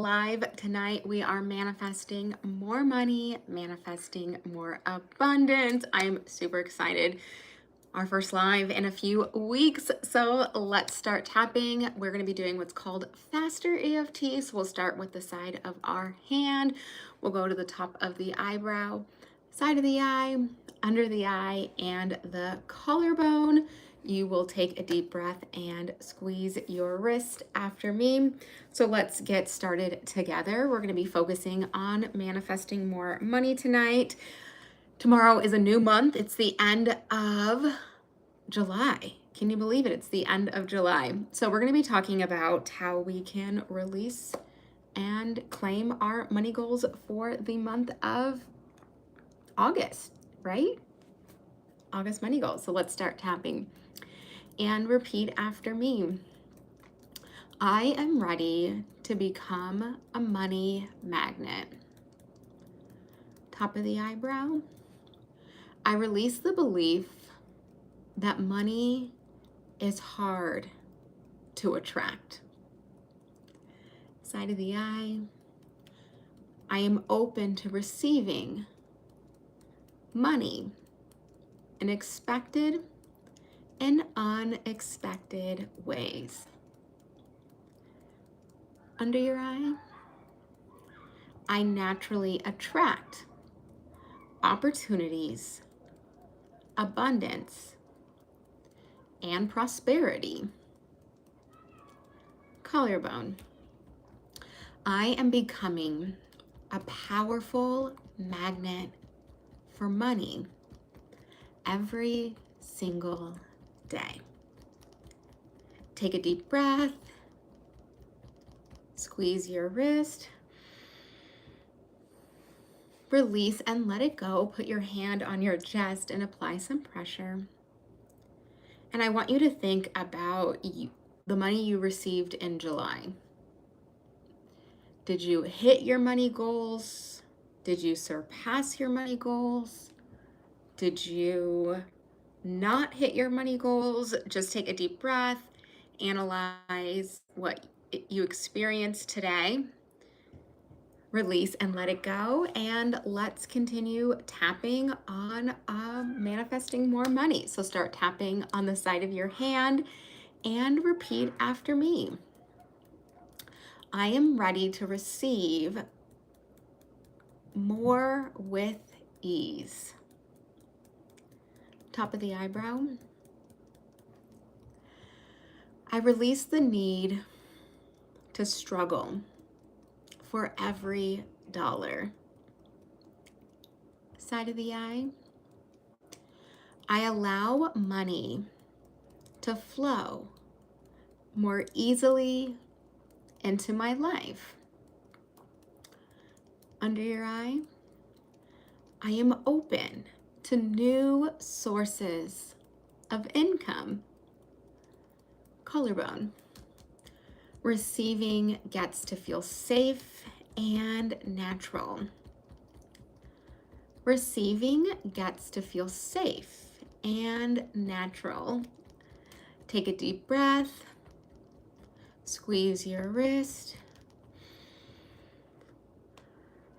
live tonight. We are manifesting more money, manifesting more abundance. I'm super excited. Our first live in a few weeks. So let's start tapping. We're going to be doing what's called faster EFT. So we'll start with the side of our hand. We'll go to the top of the eyebrow, side of the eye, under the eye, and the collarbone. You will take a deep breath and squeeze your wrist after me. So let's get started together. We're going to be focusing on manifesting more money tonight. Tomorrow is a new month. It's the end of July. Can you believe it? It's the end of July. So we're going to be talking about how we can release and claim our money goals for the month of August, right? August money goals. So let's start tapping and repeat after me. I am ready to become a money magnet. Top of the eyebrow. I release the belief that money is hard to attract. Side of the eye. I am open to receiving money in expected and unexpected ways. Under your eye. I naturally attract opportunities, abundance, and prosperity. Collarbone. I am becoming a powerful magnet for money every single day. Take a deep breath. Squeeze your wrist. Release and let it go. Put your hand on your chest and apply some pressure. And I want you to think about the money you received in July. Did you hit your money goals? Did you surpass your money goals? Did you not hit your money goals? Just take a deep breath. Analyze what you experienced today. Release and let it go, and let's continue tapping on manifesting more money. So start tapping on the side of your hand and repeat after me. I am ready to receive more with ease. Top of the eyebrow. I release the need to struggle for every dollar. Side of the eye. I allow money to flow more easily into my life. Under your eye. I am open to new sources of income. Collarbone. Receiving gets to feel safe and natural. Receiving gets to feel safe and natural. Take a deep breath. Squeeze your wrist.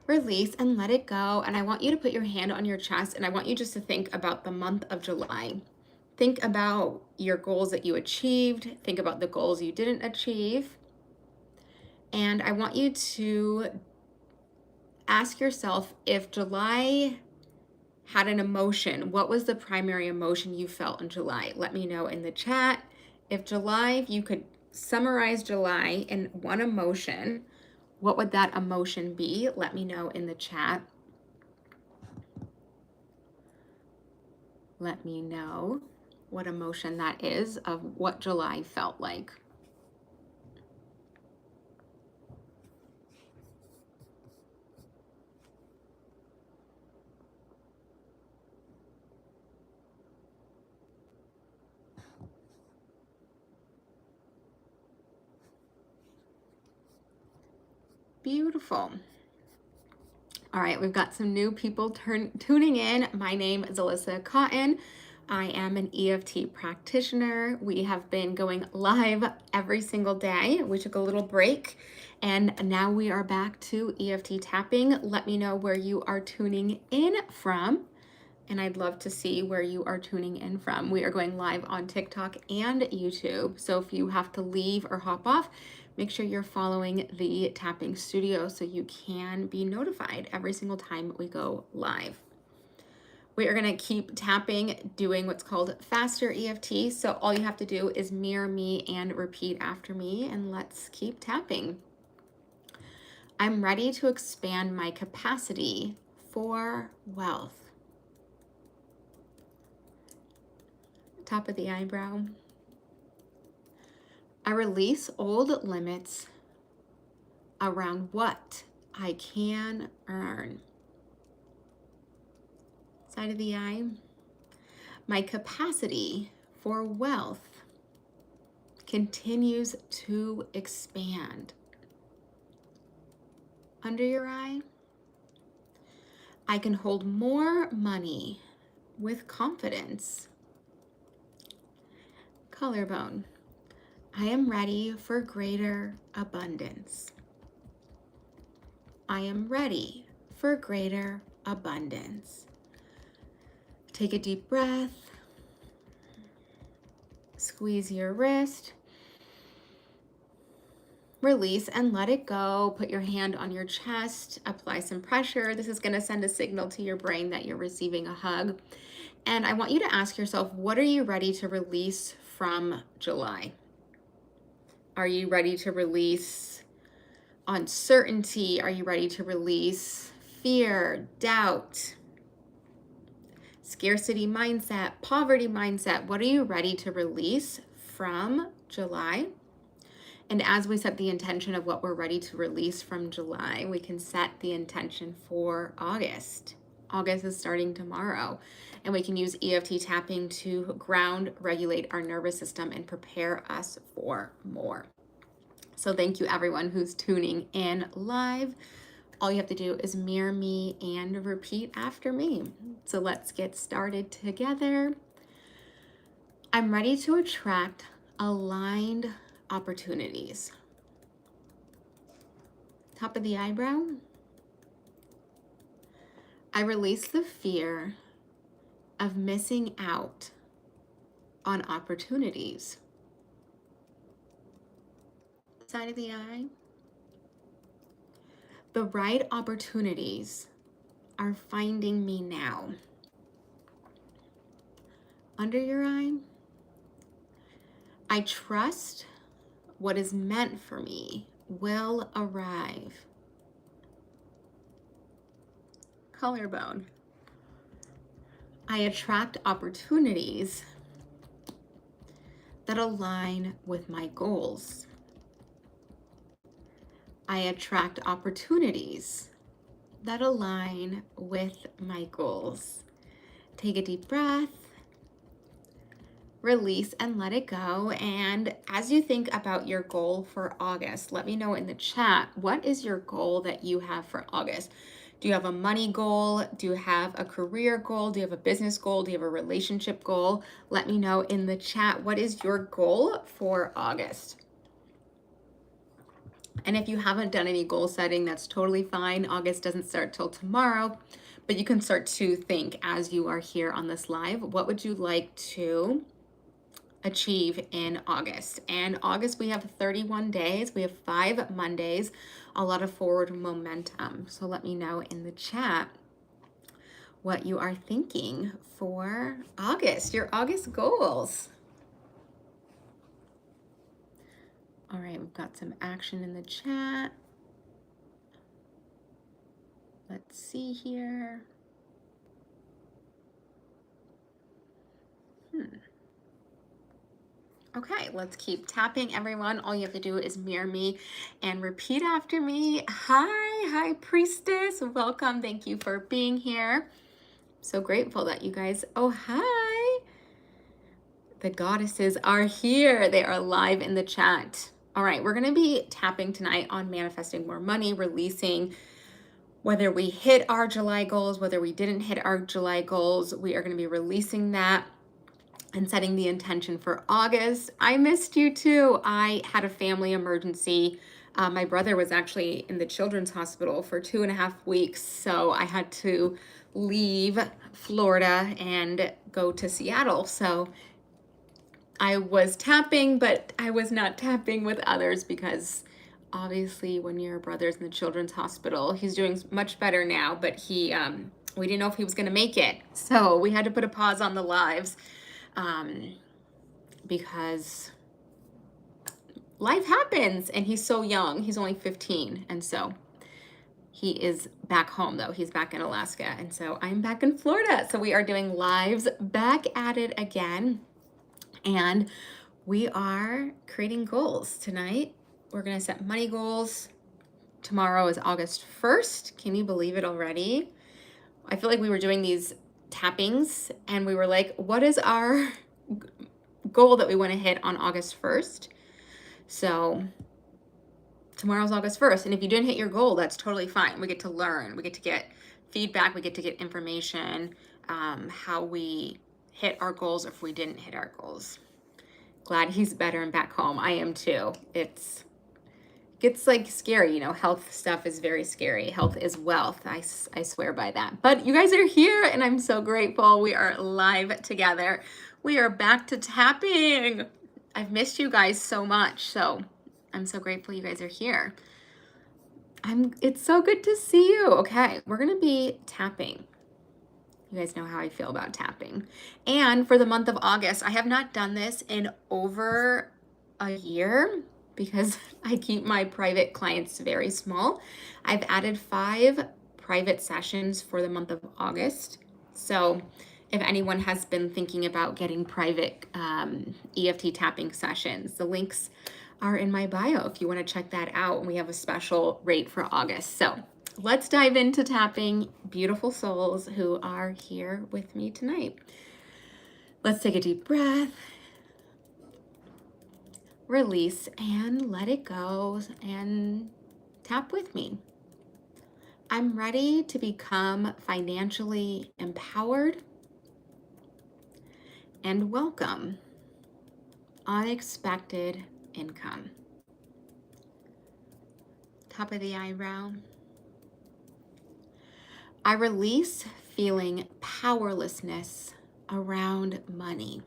Release and let it go. And I want you to put your hand on your chest, and I want you just to think about the month of July. Think about your goals that you achieved. Think about the goals you didn't achieve. And I want you to ask yourself, if July had an emotion, what was the primary emotion you felt in July? Let me know in the chat. If you could summarize July in one emotion, what would that emotion be? Let me know in the chat. Let me know what emotion that is of what July felt like. Beautiful. All right, we've got some new people tuning in. My name is Alyssa Cotton. I am an EFT practitioner. We have been going live every single day. We took a little break and now we are back to EFT tapping. Let me know where you are tuning in from. And I'd love to see where you are tuning in from. We are going live on TikTok and YouTube. So if you have to leave or hop off, make sure you're following the Tapping Studio so you can be notified every single time we go live. We are gonna keep tapping, doing what's called faster EFT. So all you have to do is mirror me and repeat after me, and let's keep tapping. I'm ready to expand my capacity for wealth. Top of the eyebrow. I release old limits around what I can earn. Side of the eye. My capacity for wealth continues to expand. Under your eye. I can hold more money with confidence. Collarbone. I am ready for greater abundance. I am ready for greater abundance. Take a deep breath. Squeeze your wrist. Release and let it go. Put your hand on your chest. Apply some pressure. This is going to send a signal to your brain that you're receiving a hug. And I want you to ask yourself, what are you ready to release from July? Are you ready to release uncertainty? Are you ready to release fear, doubt, scarcity mindset, poverty mindset? What are you ready to release from July? And as we set the intention of what we're ready to release from July, we can set the intention for August. August is starting tomorrow, and we can use EFT tapping to ground, regulate our nervous system, and prepare us for more. So thank you everyone who's tuning in live. All you have to do is mirror me and repeat after me. So let's get started together. I'm ready to attract aligned opportunities. Top of the eyebrow. I release the fear of missing out on opportunities. Side of the eye. The right opportunities are finding me now. Under your eye. I trust what is meant for me will arrive. Collarbone. I attract opportunities that align with my goals. I attract opportunities that align with my goals. Take a deep breath. Release and let it go. And as you think about your goal for August, let me know in the chat, what is your goal that you have for August? Do you have a money goal? Do you have a career goal? Do you have a business goal? Do you have a relationship goal? Let me know in the chat, what is your goal for August? And if you haven't done any goal setting, that's totally fine. August doesn't start till tomorrow, but you can start to think as you are here on this live, what would you like to achieve in August? And August, we have 31 days. We have 5 Mondays, a lot of forward momentum. So let me know in the chat what you are thinking for August, your August goals. All right, we've got some action in the chat. Let's see here. Okay, let's keep tapping, everyone. All you have to do is mirror me and repeat after me. Hi, priestess. Welcome. Thank you for being here. So grateful that you guys, oh, hi. The goddesses are here. They are live in the chat. All right, we're going to be tapping tonight on manifesting more money, releasing whether we hit our July goals, whether we didn't hit our July goals. We are going to be releasing that. and setting the intention for August. I missed you too. I had a family emergency. My brother was actually in the children's hospital for 2.5 weeks, so I had to leave Florida and go to Seattle. So I was tapping, but I was not tapping with others because obviously when your brother's in the children's hospital, he's doing much better now, but we didn't know if he was going to make it. So we had to put a pause on the lives um, because life happens and he's so young. He's only 15. And so he is back home though. He's back in Alaska. And so I'm back in Florida. So we are doing lives back at it again. And we are creating goals tonight. We're going to set money goals. Tomorrow is August 1st. Can you believe it already? I feel like we were doing these tappings and we were like, what is our goal that we want to hit on August 1st? So tomorrow's August 1st. And if you didn't hit your goal, that's totally fine. We get to learn. We get to get feedback. We get to get information, how we hit our goals or if we didn't hit our goals. Glad he's better and back home. I am too. It gets like scary, you know, health stuff is very scary. Health is wealth. I swear by that. But you guys are here and I'm so grateful. We are live together. We are back to tapping. I've missed you guys so much. So I'm so grateful you guys are here. It's so good to see you. Okay, we're going to be tapping. You guys know how I feel about tapping. And for the month of August, I have not done this in over a year because I keep my private clients very small. I've added 5 private sessions for the month of August. So if anyone has been thinking about getting private EFT tapping sessions, the links are in my bio if you want to check that out. And we have a special rate for August. So let's dive into tapping, beautiful souls who are here with me tonight. Let's take a deep breath, release, and let it go, and tap with me. I'm ready to become financially empowered and welcome unexpected income. Top of the eyebrow. I release feeling powerlessness around money.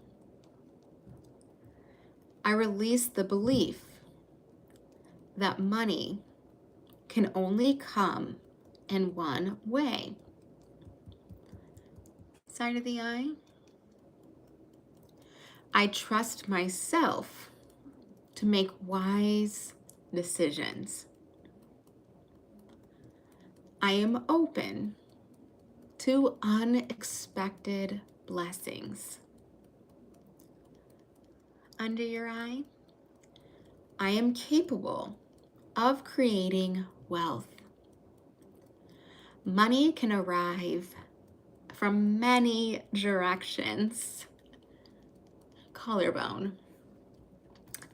I release the belief that money can only come in one way. Side of the eye. I trust myself to make wise decisions. I am open to unexpected blessings. Under your eye, I am capable of creating wealth. Money can arrive from many directions. Collarbone.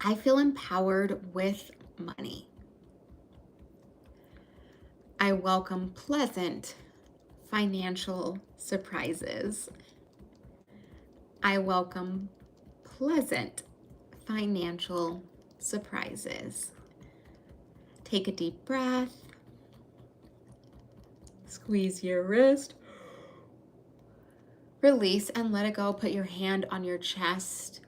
I feel empowered with money. I welcome pleasant financial surprises. I welcome pleasant financial surprises. Take a deep breath. Squeeze your wrist. Release and let it go. Put your hand on your chest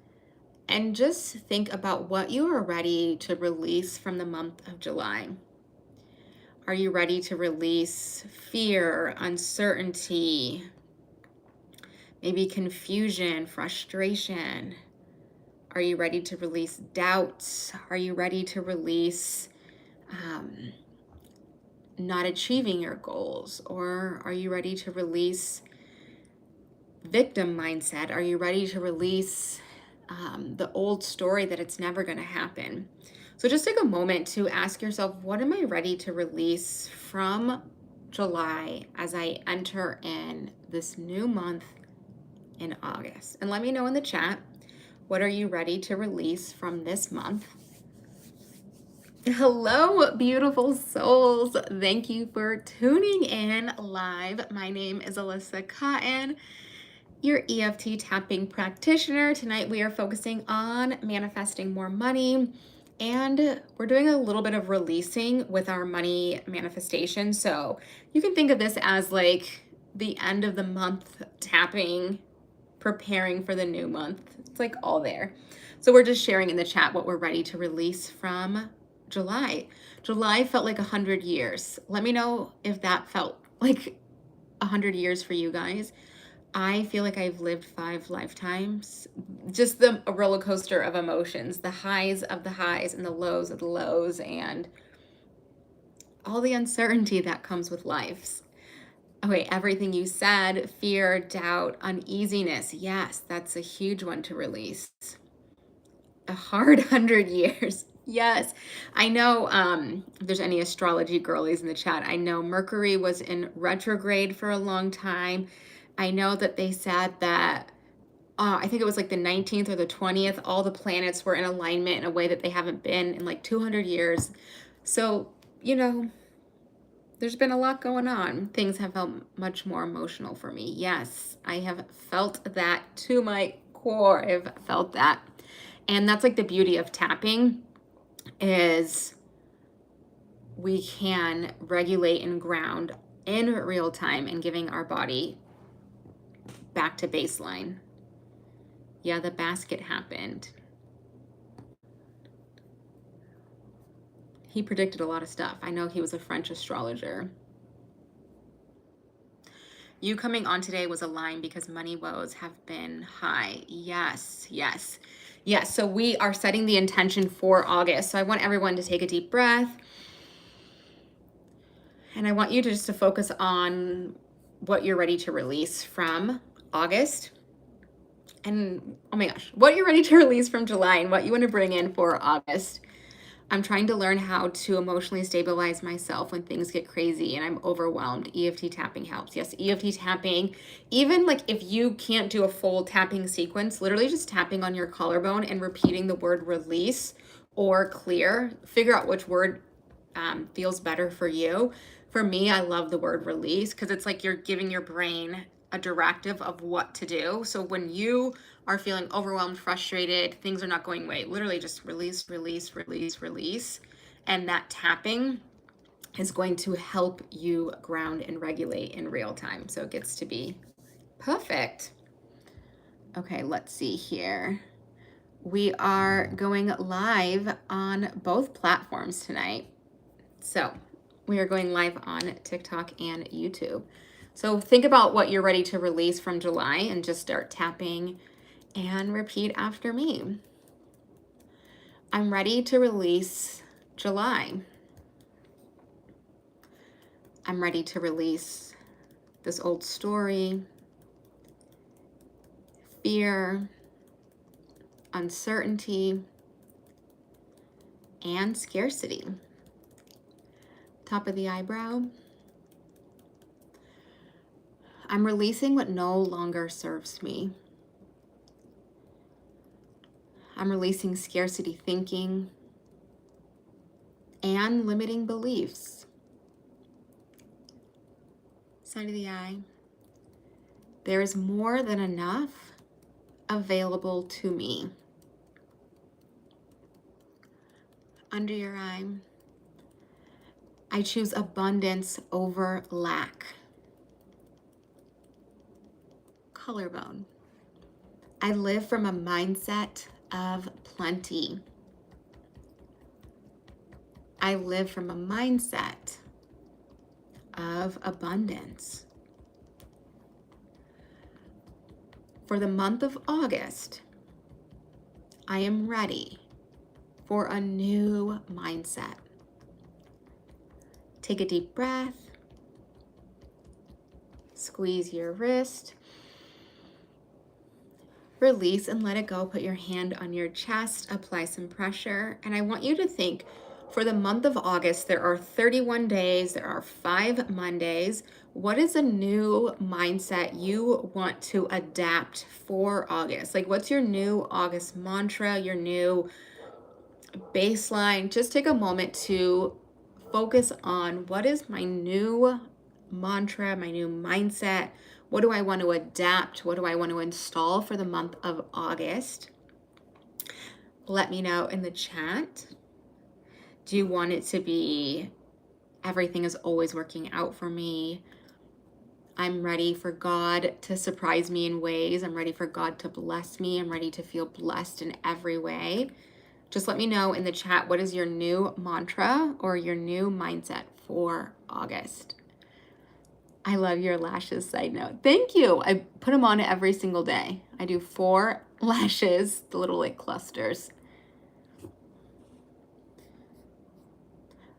and just think about what you are ready to release from the month of July. Are you ready to release fear, uncertainty, maybe confusion, frustration? Are you ready to release doubts? Are you ready to release not achieving your goals? Or are you ready to release victim mindset? Are you ready to release the old story that it's never going to happen? So just take a moment to ask yourself, what am I ready to release from July as I enter in this new month in August? And let me know in the chat, what are you ready to release from this month? Hello, beautiful souls. Thank you for tuning in live. My name is Alyssa Cotton, your EFT tapping practitioner. Tonight we are focusing on manifesting more money, and we're doing a little bit of releasing with our money manifestation. So you can think of this as like the end of the month tapping, preparing for the new month. It's like all there. So we're just sharing in the chat what we're ready to release from July. July felt like 100 years. Let me know if that felt like 100 years for you guys. I feel like I've lived 5 lifetimes. Just the roller coaster of emotions, the highs of the highs and the lows of the lows, and all the uncertainty that comes with life. Okay, everything you said, fear, doubt, uneasiness. Yes, that's a huge one to release. A hard 100 years. Yes, I know. If there's any astrology girlies in the chat, I know Mercury was in retrograde for a long time. I know that they said that, I think it was like the 19th or the 20th, all the planets were in alignment in a way that they haven't been in like 200 years. So, you know, there's been a lot going on. Things have felt much more emotional for me. Yes, I have felt that to my core. I've felt that. And that's like the beauty of tapping, is we can regulate and ground in real time and giving our body back to baseline. Yeah, the basket happened. He predicted a lot of stuff. I know he was a French astrologer. You coming on today was a line because money woes have been high. Yes, yes, yes. So we are setting the intention for August. So I want everyone to take a deep breath. And I want you to just to focus on what you're ready to release from August. And oh my gosh, what you're ready to release from July and what you want to bring in for August. I'm trying to learn how to emotionally stabilize myself when things get crazy and I'm overwhelmed. EFT tapping helps. Yes, EFT tapping. Even like if you can't do a full tapping sequence, literally just tapping on your collarbone and repeating the word release or clear. Figure out which word feels better for you. For me, I love the word release because it's like you're giving your brain a directive of what to do. So when you are feeling overwhelmed, frustrated, things are not going away, literally just release, release, release, release. And that tapping is going to help you ground and regulate in real time. So it gets to be perfect. Okay, let's see here. We are going live on both platforms tonight. So we are going live on TikTok and YouTube. So think about what you're ready to release from July and just start tapping and repeat after me. I'm ready to release July. I'm ready to release this old story, fear, uncertainty, and scarcity. Top of the eyebrow. I'm releasing what no longer serves me. I'm releasing scarcity thinking and limiting beliefs. Side of the eye. There is more than enough available to me. Under your eye. I choose abundance over lack. Collarbone. I live from a mindset of plenty. I live from a mindset of abundance. For the month of August, I am ready for a new mindset. Take a deep breath. Squeeze your wrist. Release and let it go. Put your hand on your chest. Apply some pressure. And I want you to think, for the month of August, there are 31 days. There are 5 Mondays. What is a new mindset you want to adapt for August? Like, what's your new August mantra, your new baseline? Just take a moment to focus on what is my new mantra, my new mindset. What do I want to adapt? What do I want to install for the month of August? Let me know in the chat. Do you want it to be everything is always working out for me? I'm ready for God to surprise me in ways. I'm ready for God to bless me. I'm ready to feel blessed in every way. Just let me know in the chat, what is your new mantra or your new mindset for August? I love your lashes, side note. Thank you. I put them on every single day. I do 4 lashes, the little like clusters.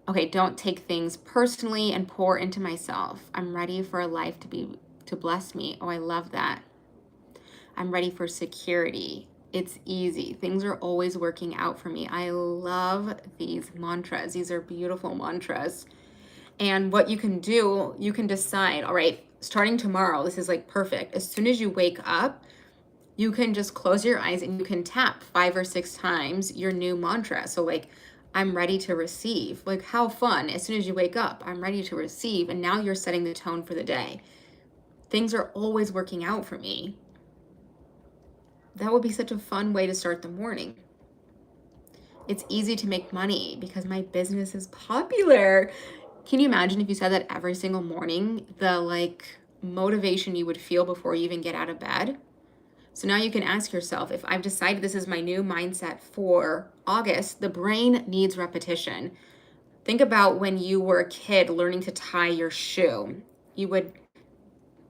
Okay, don't take things personally and pour into myself. I'm ready for a life to bless me. Oh, I love that. I'm ready for security. It's easy. Things are always working out for me. I love these mantras. These are beautiful mantras. And what you can do, you can decide, all right, starting tomorrow, this is like perfect. As soon as you wake up, you can just close your eyes and you can tap 5 or 6 times your new mantra. So like, I'm ready to receive. Like, how fun. As soon as you wake up, I'm ready to receive. And now you're setting the tone for the day. Things are always working out for me. That would be such a fun way to start the morning. It's easy to make money because my business is popular. Can you imagine if you said that every single morning, the like motivation you would feel before you even get out of bed? So now you can ask yourself, if I've decided this is my new mindset for August, the brain needs repetition. Think about when you were a kid learning to tie your shoe. You would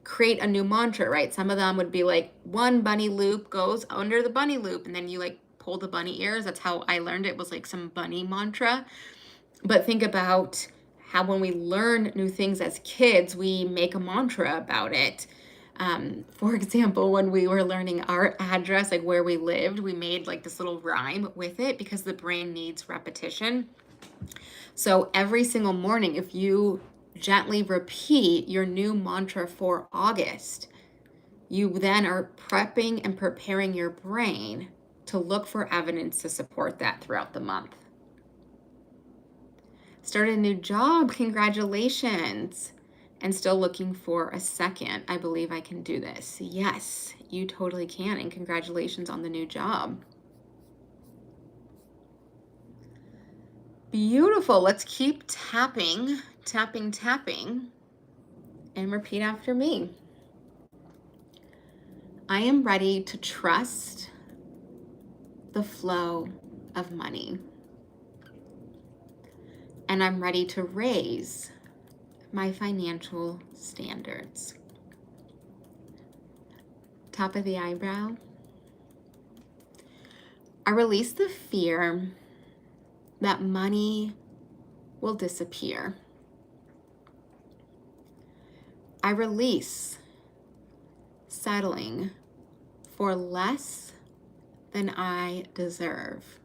create a new mantra, right? Some of them would be like, 1 bunny loop goes under the bunny loop, and then you like pull the bunny ears. That's how I learned it, was like some bunny mantra. But think about how when we learn new things as kids, we make a mantra about it. For example, when we were learning our address, like where we lived, we made like this little rhyme with it because the brain needs repetition. So every single morning, if you gently repeat your new mantra for August, you then are prepping and preparing your brain to look for evidence to support that throughout the month. Started a new job, congratulations. And still looking for a second. I believe I can do this. Yes, you totally can. And congratulations on the new job. Beautiful. Let's keep tapping, tapping, tapping, and repeat after me. I am ready to trust the flow of money. And I'm ready to raise my financial standards. Top of the eyebrow. I release the fear that money will disappear. I release settling for less than I deserve.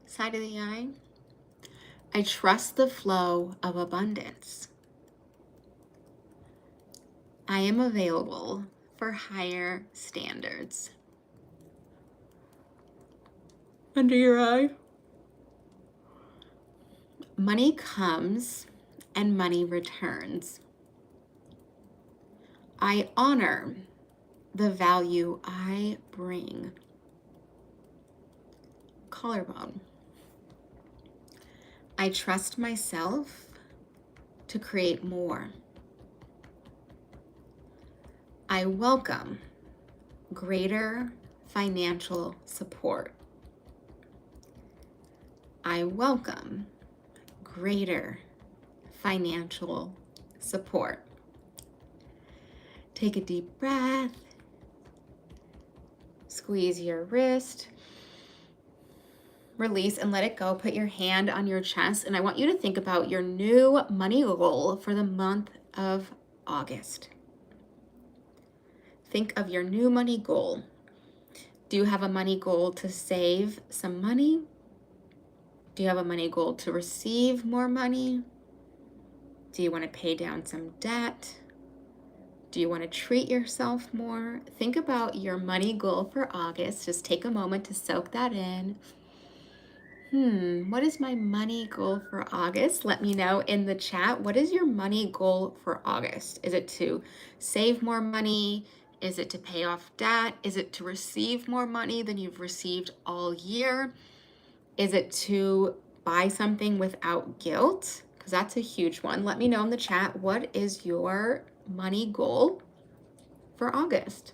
Side of the eye. I trust the flow of abundance. I am available for higher standards. Under your eye. Money comes and money returns. I honor the value I bring. Collarbone. I trust myself to create more. I welcome greater financial support. I welcome greater financial support. Take a deep breath. Squeeze your wrist. Release and let it go. Put your hand on your chest, and I want you to think about your new money goal for the month of August. Think of your new money goal. Do you have a money goal to save some money? Do you have a money goal to receive more money? Do you want to pay down some debt? Do you want to treat yourself more? Think about your money goal for August. Just take a moment to soak that in. What is my money goal for August? Let me know in the chat. What is your money goal for August? Is it to save more money? Is it to pay off debt? Is it to receive more money than you've received all year? Is it to buy something without guilt? Because that's a huge one. Let me know in the chat. What is your money goal for August?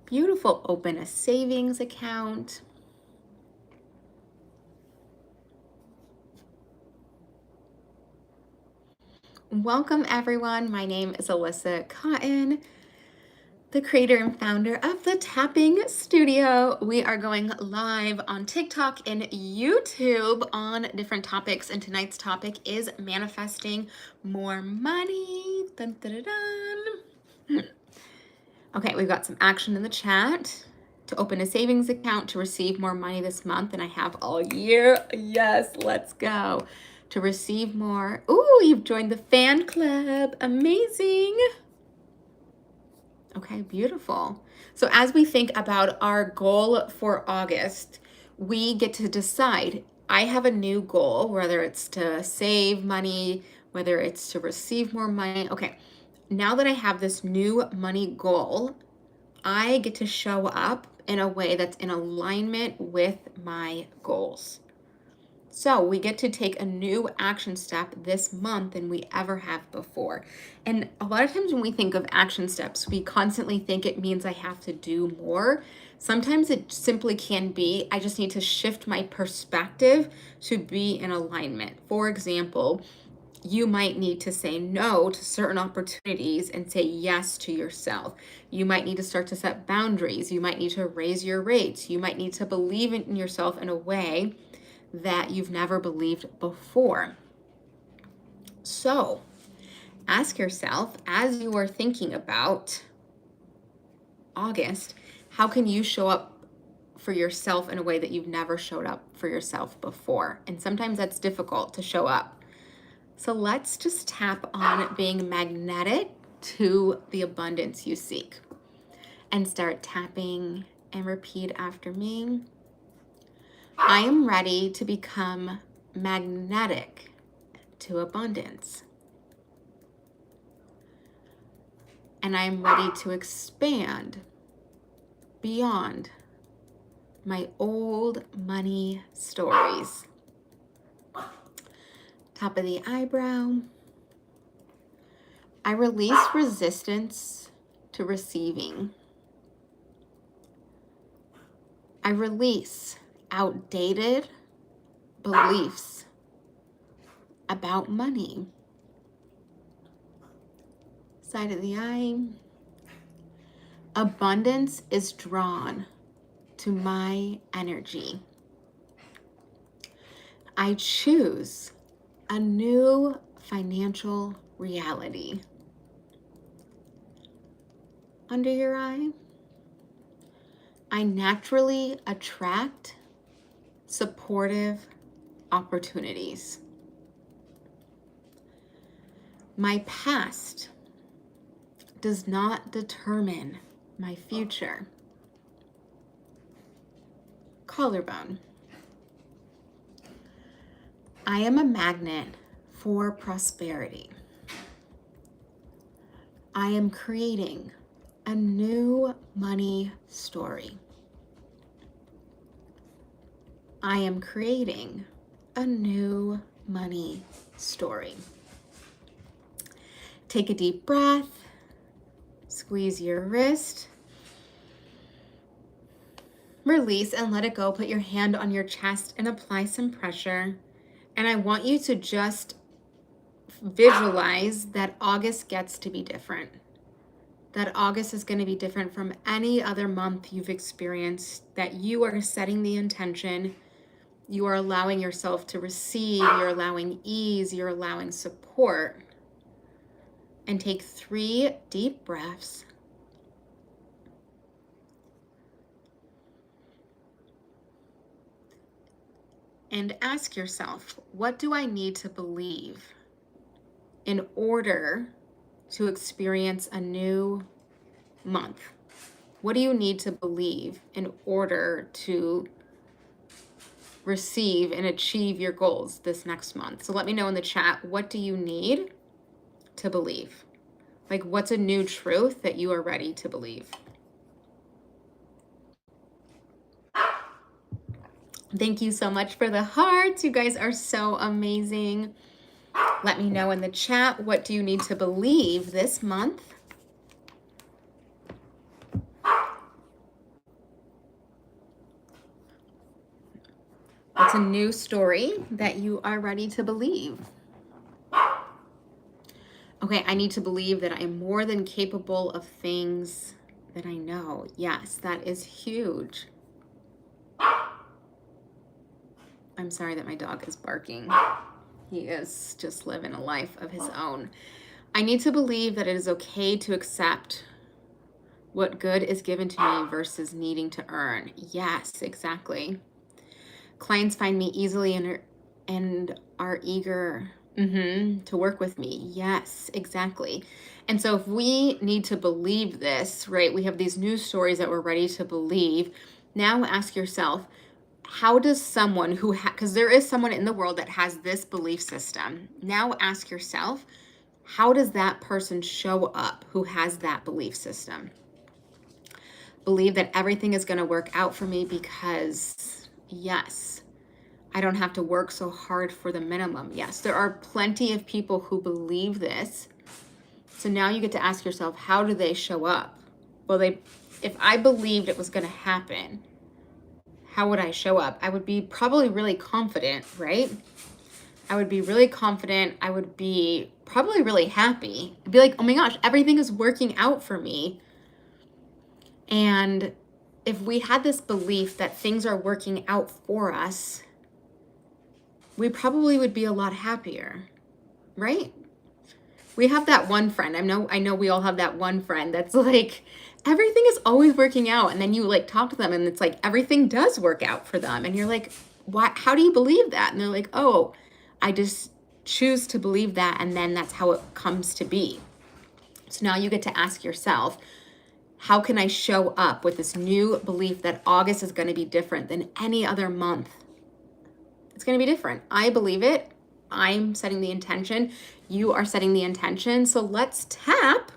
Beautiful. Open a savings account. Welcome, everyone. My name is Alyssa Cotton, the creator and founder of the Tapping Studio. We are going live on TikTok and YouTube on different topics, and tonight's topic is manifesting more money. Dun, dun, dun, dun. Okay, we've got some action in the chat. To open a savings account to receive more money this month, and I have all year. Yes, let's go. To receive more. Ooh, you've joined the fan club. Amazing. Okay, beautiful. So as we think about our goal for August, we get to decide. I have a new goal, whether it's to save money, whether it's to receive more money. Okay, now that I have this new money goal, I get to show up in a way that's in alignment with my goals. So we get to take a new action step this month than we ever have before. And a lot of times when we think of action steps, we constantly think it means I have to do more. Sometimes it simply can be, I just need to shift my perspective to be in alignment. For example, you might need to say no to certain opportunities and say yes to yourself. You might need to start to set boundaries. You might need to raise your rates. You might need to believe in yourself in a way that you've never believed before. So ask yourself, as you are thinking about August, how can you show up for yourself in a way that you've never showed up for yourself before? And sometimes that's difficult to show up. So let's just tap on being magnetic to the abundance you seek. And start tapping and repeat after me. I am ready to become magnetic to abundance. And I am ready to expand beyond my old money stories. Top of the eyebrow. I release resistance to receiving. I release outdated beliefs about money. Side of the eye. Abundance is drawn to my energy. I choose a new financial reality. Under your eye. I naturally attract supportive opportunities. My past does not determine my future. Collarbone. I am a magnet for prosperity. I am creating a new money story. I am creating a new money story. Take a deep breath. Squeeze your wrist. Release and let it go. Put your hand on your chest and apply some pressure. And I want you to just visualize that August gets to be different. That August is going to be different from any other month you've experienced, that you are setting the intention, you are allowing yourself to receive, you're allowing ease, you're allowing support. And take 3 deep breaths. And ask yourself, what do I need to believe in order to experience a new month? What do you need to believe in order to receive and achieve your goals this next month? So let me know in the chat, what do you need to believe? Like, what's a new truth that you are ready to believe? Thank you so much for the hearts. You guys are so amazing. Let me know in the chat, what do you need to believe this month? What's a new story that you are ready to believe? Okay, I need to believe that I am more than capable of things that I know. Yes, that is huge. I'm sorry that my dog is barking. He is just living a life of his own. I need to believe that it is okay to accept what good is given to me versus needing to earn. Yes, exactly. Clients find me easily and are eager to work with me. Yes, exactly. And so if we need to believe this, right, we have these news stories that we're ready to believe. Now ask yourself, how does someone who, because there is someone in the world that has this belief system. Now ask yourself, how does that person show up who has that belief system? Believe that everything is going to work out for me because, yes, I don't have to work so hard for the minimum. Yes, there are plenty of people who believe this. So now you get to ask yourself, how do they show up? Well, if I believed it was going to happen, how would I show up? I would be probably really confident, right? I would be really confident. I would be probably really happy. I'd be like, oh my gosh, everything is working out for me. And if we had this belief that things are working out for us, we probably would be a lot happier, right? We have that one friend. I know we all have that one friend that's like, everything is always working out. And then you like talk to them and it's like, everything does work out for them. And you're like, why, how do you believe that? And they're like, oh, I just choose to believe that. And then that's how it comes to be. So now you get to ask yourself, how can I show up with this new belief that August is going to be different than any other month? It's going to be different. I believe it. I'm setting the intention. You are setting the intention. So let's tap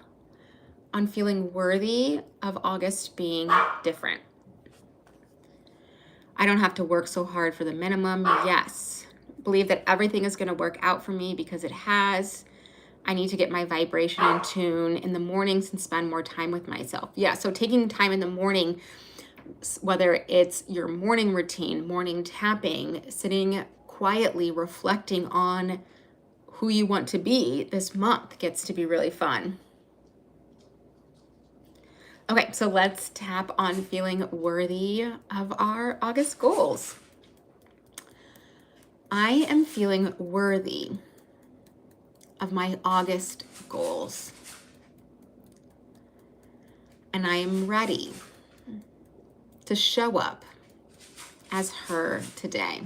on feeling worthy of August being different. I don't have to work so hard for the minimum. Yes. Believe that everything is going to work out for me because it has. I need to get my vibration in tune in the mornings and spend more time with myself. Yeah. So taking time in the morning, whether it's your morning routine, morning tapping, sitting quietly, reflecting on who you want to be this month gets to be really fun. Okay, so let's tap on feeling worthy of our August goals. I am feeling worthy of my August goals. And I am ready to show up as her today.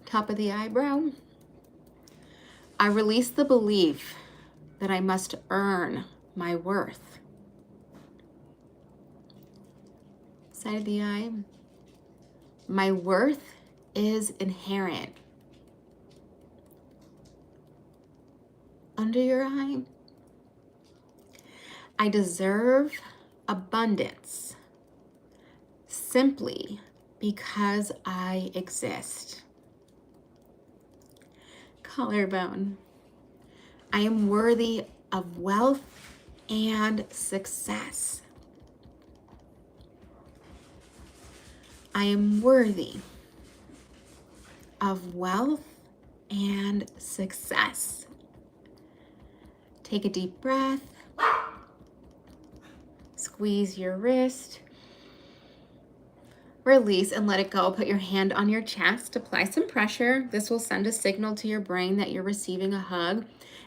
Top of the eyebrow. I release the belief that I must earn my worth. Side of the eye. My worth is inherent. Under your eye. I deserve abundance simply because I exist. Collarbone. I am worthy of wealth and success. I am worthy of wealth and success. Take a deep breath. Squeeze your wrist. Release and let it go. Put your hand on your chest. Apply some pressure. This will send a signal to your brain that you're receiving a hug.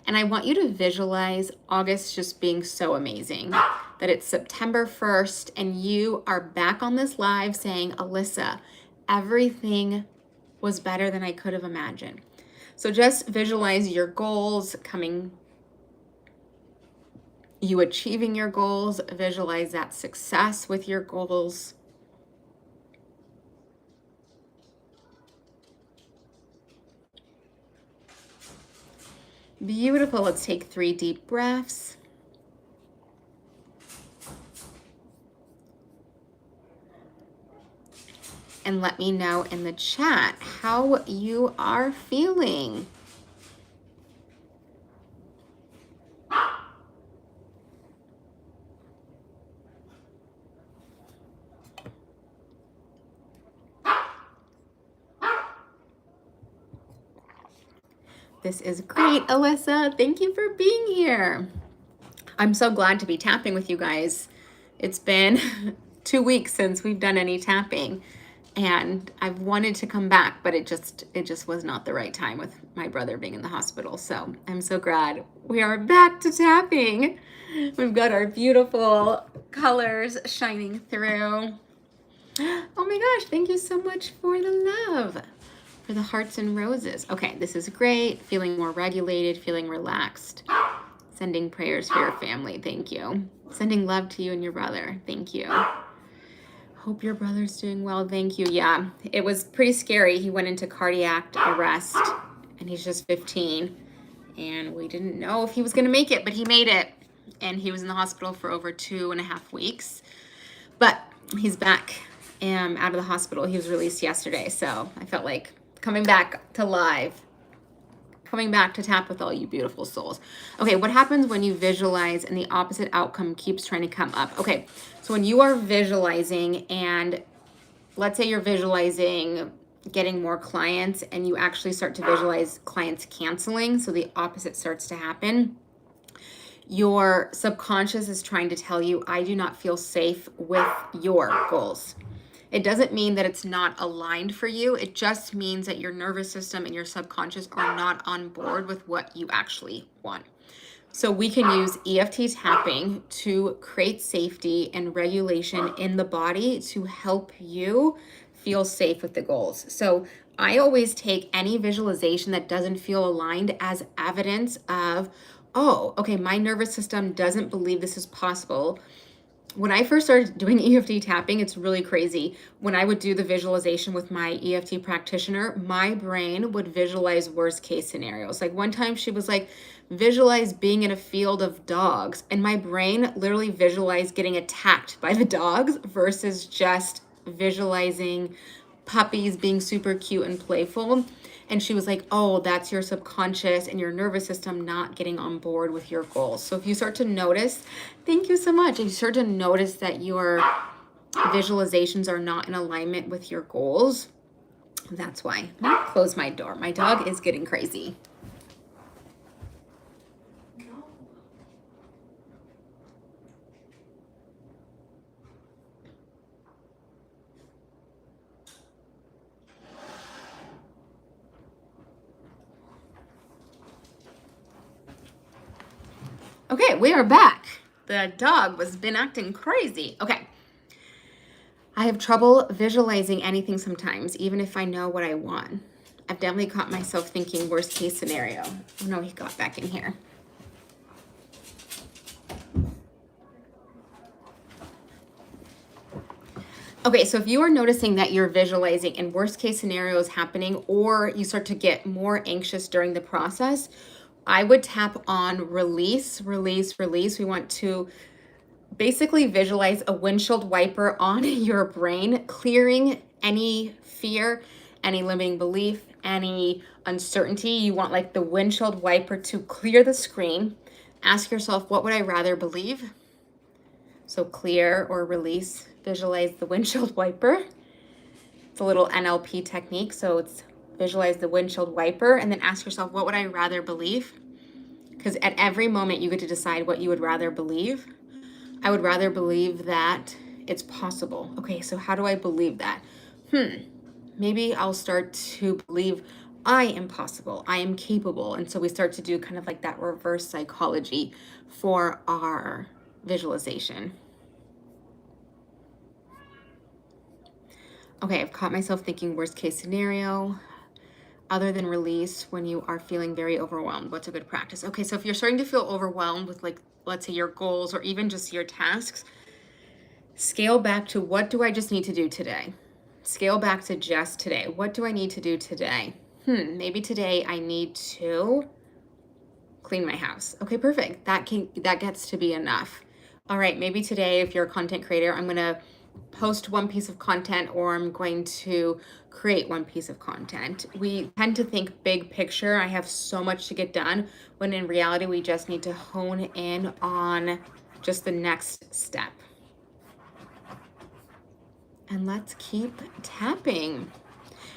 And I want you to visualize August just being so amazing. That it's September 1st and you are back on this live saying, Alyssa, everything was better than I could have imagined. So just visualize your goals coming you achieving your goals, visualize that success with your goals. Beautiful. Let's take 3 deep breaths. And let me know in the chat how you are feeling. This is great, Alyssa. Thank you for being here. I'm so glad to be tapping with you guys. It's been 2 weeks since we've done any tapping, and I've wanted to come back, but it just was not the right time with my brother being in the hospital. So I'm so glad we are back to tapping. We've got our beautiful colors shining through. Oh my gosh, thank you so much for the love, for the hearts and roses. Okay, this is great. Feeling more regulated, feeling relaxed. Sending prayers for your family. Thank you. Sending love to you and your brother. Thank you. Hope your brother's doing well. Thank you. Yeah, it was pretty scary. He went into cardiac arrest and he's just 15. And we didn't know if he was going to make it, but he made it. And he was in the hospital for over 2.5 weeks. But he's back out of the hospital. He was released yesterday. So I felt like coming back to live, coming back to tap with all you beautiful souls. Okay, what happens when you visualize and the opposite outcome keeps trying to come up? Okay, so when you are visualizing, and let's say you're visualizing getting more clients and you actually start to visualize clients canceling, so the opposite starts to happen. Your subconscious is trying to tell you, I do not feel safe with your goals. It doesn't mean that it's not aligned for you. It just means that your nervous system and your subconscious are not on board with what you actually want. So we can use EFT tapping to create safety and regulation in the body to help you feel safe with the goals. So I always take any visualization that doesn't feel aligned as evidence of, oh, okay, my nervous system doesn't believe this is possible. When I first started doing EFT tapping, it's really crazy. When I would do the visualization with my EFT practitioner, my brain would visualize worst case scenarios. Like one time she was like, visualize being in a field of dogs. And my brain literally visualized getting attacked by the dogs versus just visualizing puppies being super cute and playful. And she was like, oh, that's your subconscious and your nervous system not getting on board with your goals. So if you start to notice, thank you so much. If you start to notice that your visualizations are not in alignment with your goals, that's why. I'm gonna close my door. My dog is getting crazy. Okay, we are back. The dog was been acting crazy. Okay. I have trouble visualizing anything sometimes, even if I know what I want. I've definitely caught myself thinking worst case scenario. Oh no, he got back in here. Okay, so if you are noticing that you're visualizing and worst case scenarios happening, or you start to get more anxious during the process, I would tap on release, release, release. We want to basically visualize a windshield wiper on your brain, clearing any fear, any limiting belief, any uncertainty. You want like the windshield wiper to clear the screen. Ask yourself, what would I rather believe? So clear or release, visualize the windshield wiper. It's a little NLP technique. So it's visualize the windshield wiper and then ask yourself, what would I rather believe? Because at every moment you get to decide what you would rather believe. I would rather believe that it's possible. Okay, so how do I believe that? Maybe I'll start to believe I am possible, I am capable. And so we start to do kind of like that reverse psychology for our visualization. Okay, I've caught myself thinking worst case scenario. other than release when you are feeling very overwhelmed? What's a good practice? Okay, so if you're starting to feel overwhelmed with, like, let's say your goals or even just your tasks, scale back to, what do I just need to do today? Scale back to just today. What do I need to do today? Maybe today I need to clean my house. Okay, perfect. That gets to be enough. All right, maybe today, if you're a content creator, I'm gonna post one piece of content, or I'm going to create one piece of content. We tend to think big picture. I have so much to get done, when in reality, we just need to hone in on just the next step. And let's keep tapping.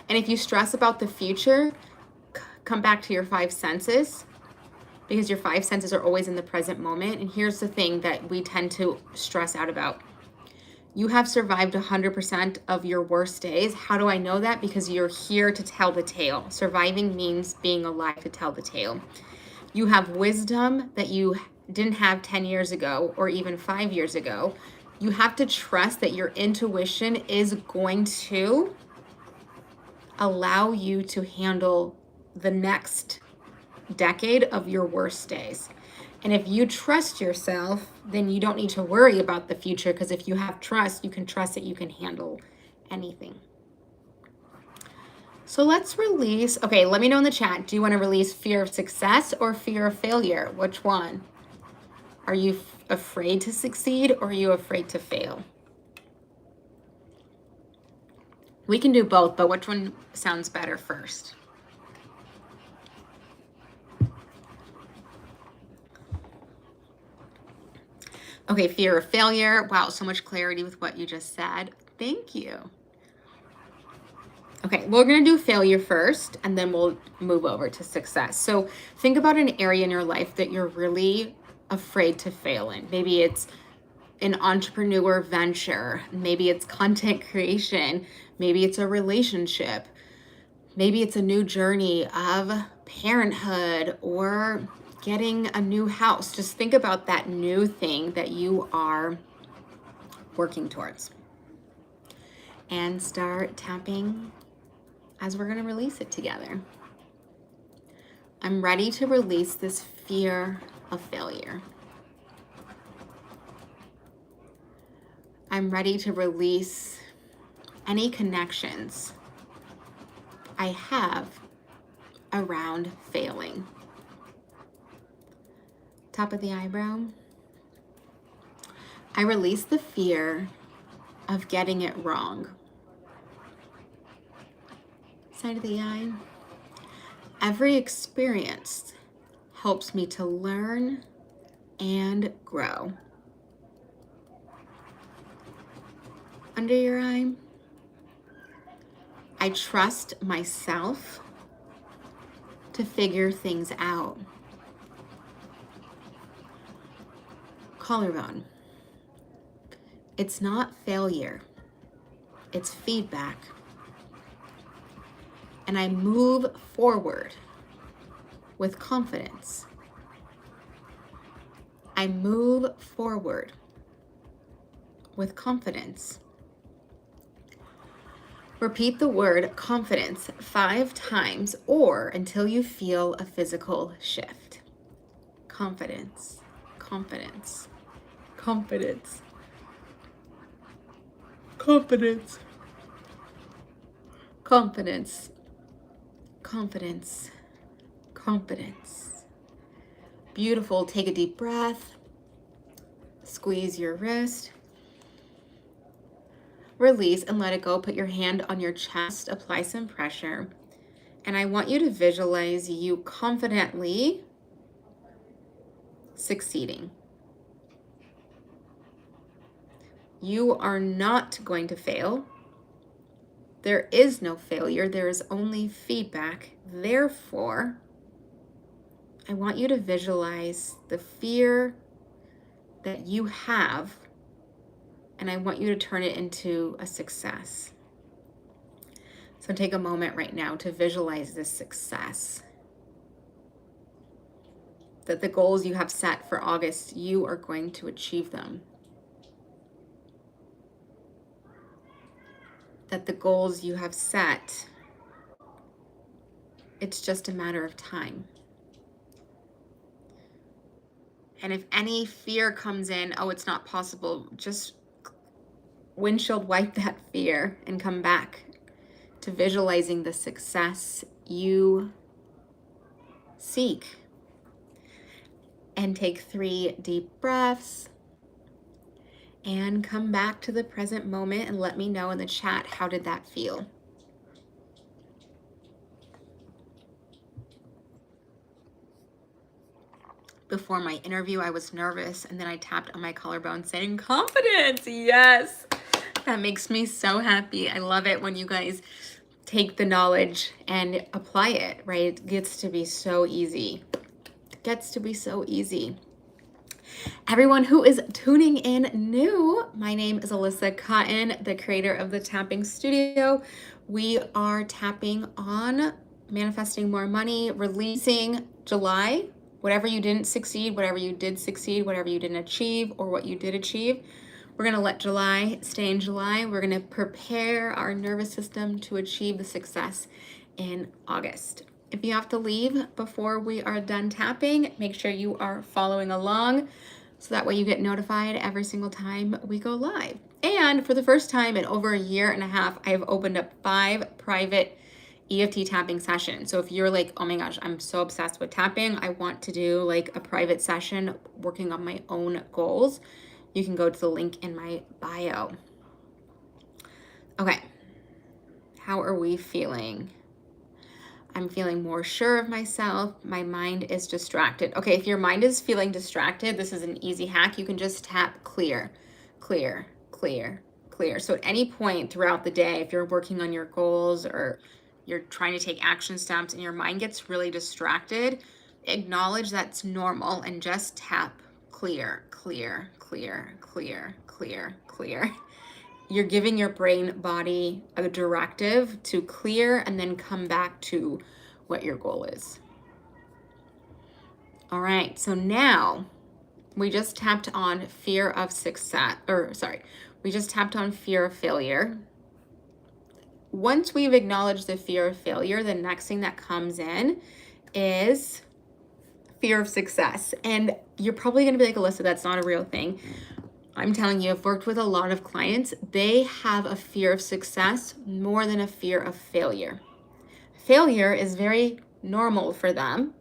And if you stress about the future, come back to your five senses, because your five senses are always in the present moment. And here's the thing that we tend to stress out about. You have survived 100% of your worst days. How do I know that? Because you're here to tell the tale. Surviving means being alive to tell the tale. You have wisdom that you didn't have 10 years ago or even 5 years ago. You have to trust that your intuition is going to allow you to handle the next decade of your worst days. And if you trust yourself, then you don't need to worry about the future, because if you have trust, you can trust that you can handle anything. So let's release. Okay, let me know in the chat. Do you want to release fear of success or fear of failure? Which one? Are you afraid to succeed, or are you afraid to fail? We can do both, but which one sounds better first? Okay, fear of failure. Wow, so much clarity with what you just said. Thank you. Okay, we're going to do failure first, and then we'll move over to success. So think about an area in your life that you're really afraid to fail in. Maybe it's an entrepreneur venture. Maybe it's content creation. Maybe it's a relationship. Maybe it's a new journey of parenthood or getting a new house. Just think about that new thing that you are working towards. And start tapping as we're going to release it together. I'm ready to release this fear of failure. I'm ready to release any connections I have around failing. Top of the eyebrow. I release the fear of getting it wrong. Side of the eye. Every experience helps me to learn and grow. Under your eye. I trust myself to figure things out. Collarbone. It's not failure, it's feedback. And I move forward with confidence. I move forward with confidence. Repeat the word confidence 5 times or until you feel a physical shift. Confidence, confidence, confidence, confidence, confidence, confidence, confidence. Beautiful. Take a deep breath. Squeeze your wrist. Release and let it go. Put your hand on your chest. Apply some pressure. And I want you to visualize you confidently succeeding. You are not going to fail. There is no failure. There is only feedback. Therefore, I want you to visualize the fear that you have, and I want you to turn it into a success. So take a moment right now to visualize this success. That the goals you have set for August, you are going to achieve them. That the goals you have set It's just a matter of time. And if any fear comes in, oh, it's not possible, just windshield wipe that fear and come back to visualizing the success you seek. And take 3 deep breaths and come back to the present moment and let me know in the chat, how did that feel? Before my interview, I was nervous, and then I tapped on my collarbone saying confidence. Yes, that makes me so happy. I love it when you guys take the knowledge and apply it, right? It gets to be so easy. It gets to be so easy. Everyone who is tuning in new, my name is Alyssa Cotton, the creator of the Tapping Studio. We are tapping on manifesting more money, releasing July. Whatever you didn't succeed, whatever you did succeed, whatever you didn't achieve, or what you did achieve, we're going to let July stay in July. We're going to prepare our nervous system to achieve the success in August. If you have to leave before we are done tapping, make sure you are following along so that way you get notified every single time we go live. And for the first time in over a year and a half, I have opened up 5 private EFT tapping session. So if you're like, oh my gosh, I'm so obsessed with tapping, I want to do like a private session working on my own goals, you can go to the link in my bio. Okay, how are we feeling? I'm feeling more sure of myself. My mind is distracted. Okay, if your mind is feeling distracted, this is an easy hack. You can just tap clear, clear, clear, clear. So at any point throughout the day, if you're working on your goals or you're trying to take action steps and your mind gets really distracted, acknowledge that's normal and just tap clear, clear, clear, clear, clear, clear. You're giving your brain body a directive to clear and then come back to what your goal is. All right, so now we just tapped on fear of success, we just tapped on fear of failure. Once we've acknowledged the fear of failure, the next thing that comes in is fear of success. And you're probably gonna be like, Alyssa, that's not a real thing. I'm telling you, I've worked with a lot of clients. They have a fear of success more than a fear of failure. Failure is very normal for them.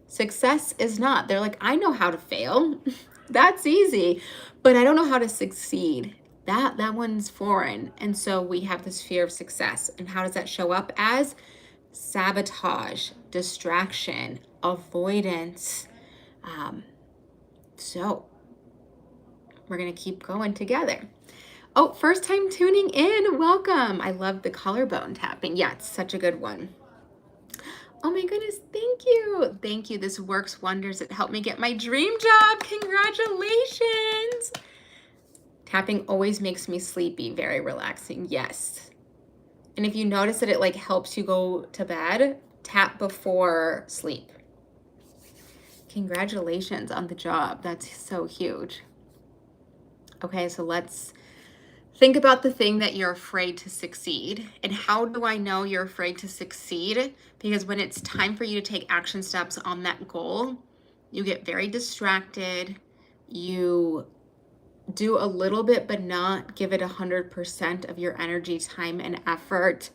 Success is not. They're like, I know how to fail. That's easy, but I don't know how to succeed. That one's foreign. And so we have this fear of success. And how does that show up? As sabotage, distraction, avoidance. So we're going to keep going together. Oh, first time tuning in, welcome. I love the collarbone tapping. Yeah, it's such a good one. Oh my goodness, thank you. Thank you. This works wonders. It helped me get my dream job. Congratulations. Tapping always makes me sleepy, very relaxing. Yes. And if you notice that it like helps you go to bed, tap before sleep. Congratulations on the job. That's so huge. Okay, so let's think about the thing that you're afraid to succeed. And how do I know you're afraid to succeed? Because when it's time for you to take action steps on that goal, you get very distracted. You do a little bit, but not give it 100% of your energy, time, and effort.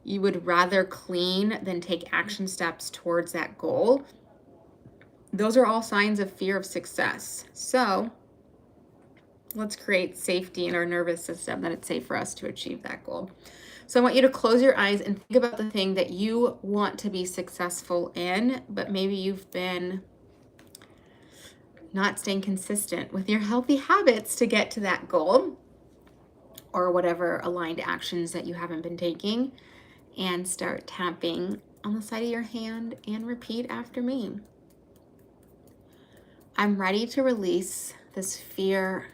You would rather clean than take action steps towards that goal. Those are all signs of fear of success. So let's create safety in our nervous system that it's safe for us to achieve that goal. So I want you to close your eyes and think about the thing that you want to be successful in, but maybe you've been not staying consistent with your healthy habits to get to that goal, or whatever aligned actions that you haven't been taking, and start tapping on the side of your hand and repeat after me. I'm ready to release this fear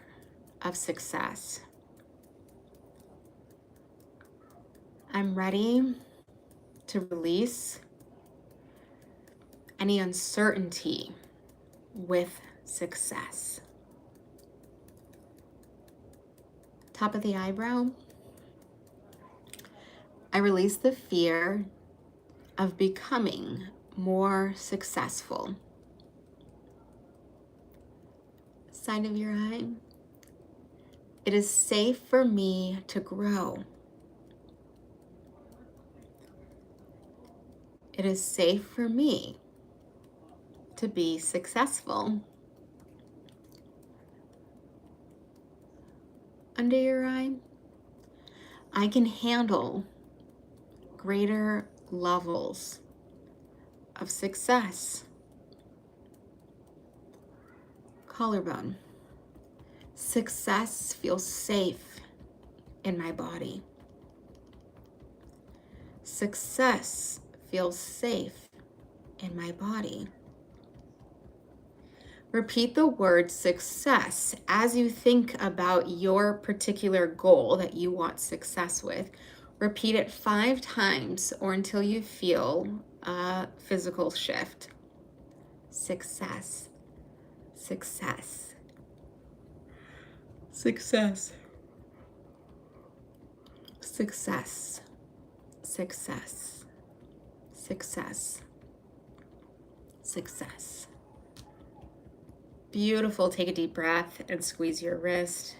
of success. I'm ready to release any uncertainty with success. Top of the eyebrow. I release the fear of becoming more successful. Side of your eye. It is safe for me to grow. It is safe for me to be successful. Under your eye. I can handle greater levels of success. Collarbone. Success feels safe in my body. Success feels safe in my body. Repeat the word success as you think about your particular goal that you want success with. Repeat it 5 times or until you feel a physical shift. Success, success, success, success, success, success, success. Beautiful. Take a deep breath and squeeze your wrist.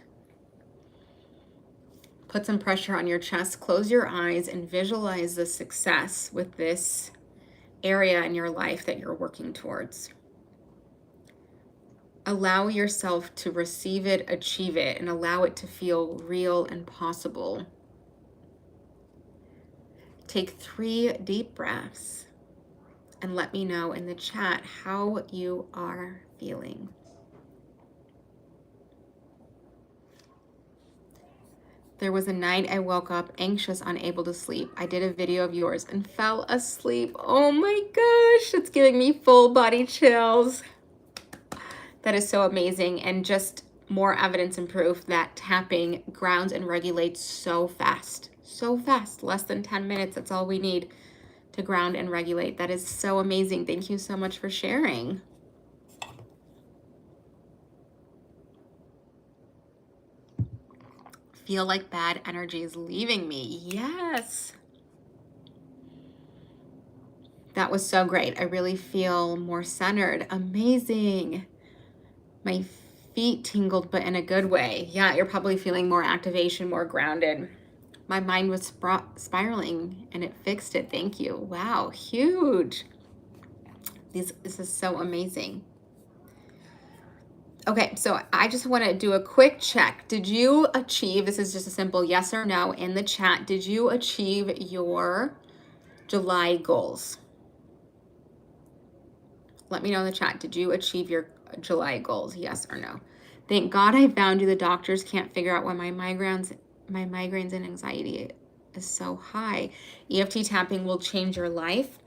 Put some pressure on your chest. Close your eyes and visualize the success with this area in your life that you're working towards. Allow yourself to receive it, achieve it, and allow it to feel real and possible. Take 3 deep breaths and let me know in the chat how you are feeling. There was a night I woke up anxious, unable to sleep. I did a video of yours and fell asleep. Oh my gosh, it's giving me full body chills. That is so amazing, and just more evidence and proof that tapping grounds and regulates so fast. So fast, less than 10 minutes. That's all we need to ground and regulate. That is so amazing. Thank you so much for sharing. Feel like bad energy is leaving me. Yes. That was so great. I really feel more centered. Amazing. My feet tingled, but in a good way. Yeah, you're probably feeling more activation, more grounded. My mind was spiraling and it fixed it. Thank you. Wow, huge. This is so amazing. Okay, so I just want to do a quick check. Did you achieve, this is just a simple yes or no in the chat, did you achieve your July goals? Let me know in the chat. Did you achieve your July goals? Yes or no? Thank God I found you. The doctors can't figure out why my migraines and anxiety is so high. EFT tapping will change your life.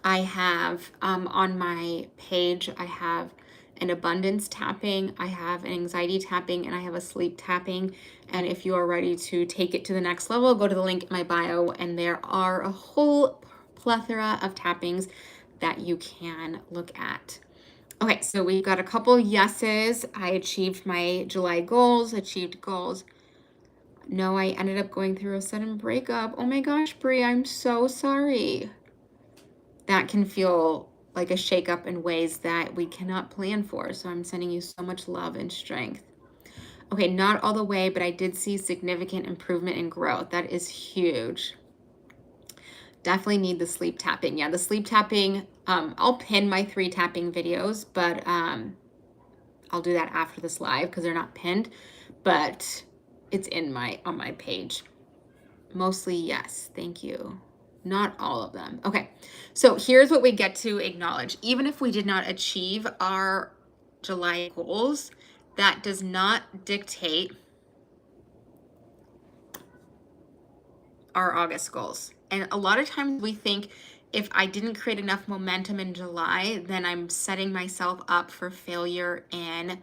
I have on my page, I have an abundance tapping, I have an anxiety tapping, and I have a sleep tapping. And if you are ready to take it to the next level, go to the link in my bio, and there are a whole plethora of tappings that you can look at. Okay, so we've got a couple yeses. I achieved my July goals, achieved goals. No, I ended up going through a sudden breakup. Oh my gosh, Brie, I'm so sorry. That can feel like a shakeup in ways that we cannot plan for. So I'm sending you so much love and strength. Okay, not all the way, but I did see significant improvement and growth. That is huge. Definitely need the sleep tapping. Yeah, the sleep tapping, I'll pin my 3 tapping videos, but I'll do that after this live because they're not pinned, but it's in on my page. Mostly yes, thank you. Not all of them. Okay, so here's what we get to acknowledge. Even if we did not achieve our July goals, that does not dictate our August goals. And a lot of times we think if I didn't create enough momentum in July, then I'm setting myself up for failure in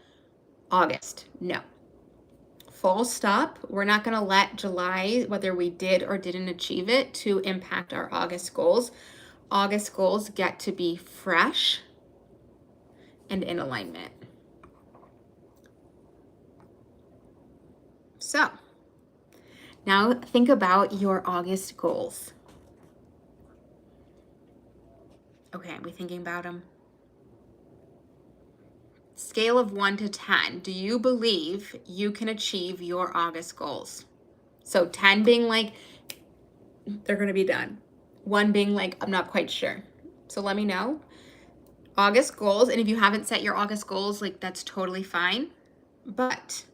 August. No. Full stop. We're not going to let July, whether we did or didn't achieve it, to impact our August goals. August goals get to be fresh and in alignment. So now think about your August goals. Okay, are we thinking about them? Scale of 1 to 10. Do you believe you can achieve your August goals? So 10 being like, they're going to be done. 1 being like, I'm not quite sure. So let me know. August goals. And if you haven't set your August goals, like that's totally fine. But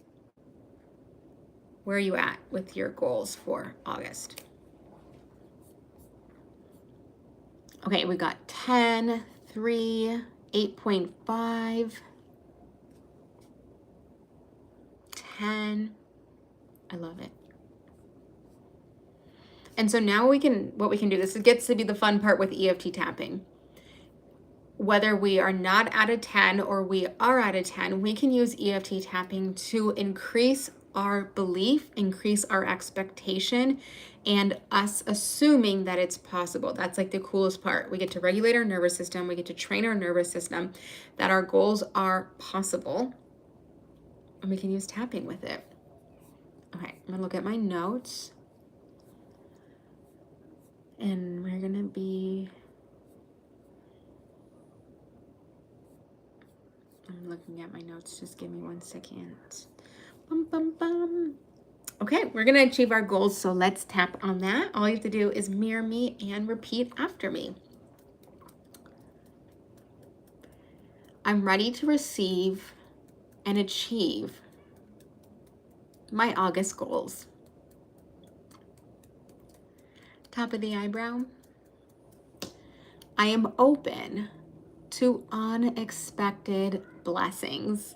where are you at with your goals for August? Okay, we got 10, 3, 8.5, 10. I love it. And so now what we can do, this gets to be the fun part with EFT tapping. Whether we are not at a 10 or we are at a 10, we can use EFT tapping to increase our belief, increase our expectation, and us assuming that it's possible. That's like the coolest part. We get to regulate our nervous system. We get to train our nervous system that our goals are possible. And we can use tapping with it. Okay, I'm gonna look at my notes. And we're gonna be, I'm looking at my notes, just give me 1 second. Bum, bum, bum. Okay, we're gonna achieve our goals, so let's tap on that. All you have to do is mirror me and repeat after me. I'm ready to receive and achieve my August goals. Top of the eyebrow. I am open to unexpected blessings.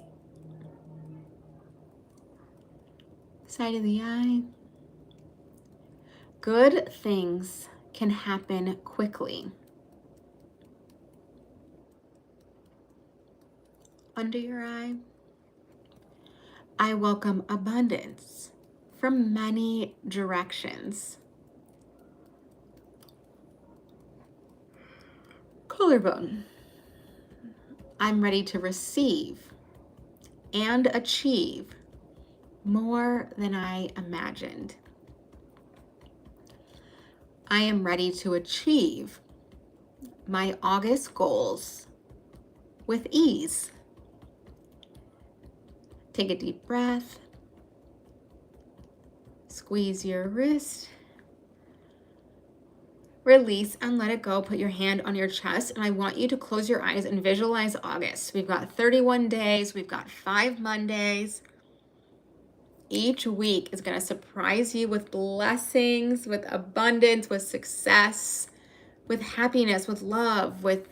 Side of the eye. Good things can happen quickly. Under your eye. I welcome abundance from many directions. Collarbone. I'm ready to receive and achieve more than I imagined. I am ready to achieve my August goals with ease. Take a deep breath. Squeeze your wrist. Release and let it go. Put your hand on your chest, and I want you to close your eyes and visualize August. We've got 31 days. We've got 5 Mondays. Each week is going to surprise you with blessings, with abundance, with success, with happiness, with love, with